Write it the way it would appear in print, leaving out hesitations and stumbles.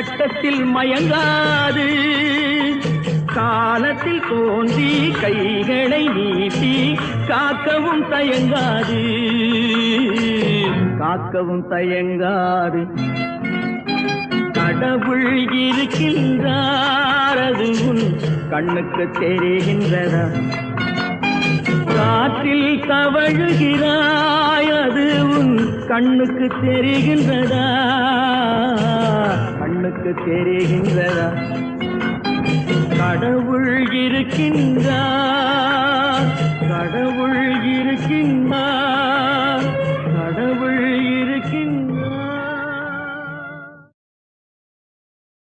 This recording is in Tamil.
கட்டத்தில் மயங்காது, காலத்தில் தோன்றி கைகளை நீட்டி காக்கவும் தயங்காது, காக்கவும் தயங்காது. கடவுள் இருக்கின்றார், அது உன் கண்ணுக்கு தெரிகின்றதா? காற்றில் தவழுகிறாய், அது உன் கண்ணுக்கு தெரிகின்றதா? கண்ணுக்கு தெரிகின்றதா? கடவுள் இருக்கின்றார், கடவுள் இருக்கின்றார்.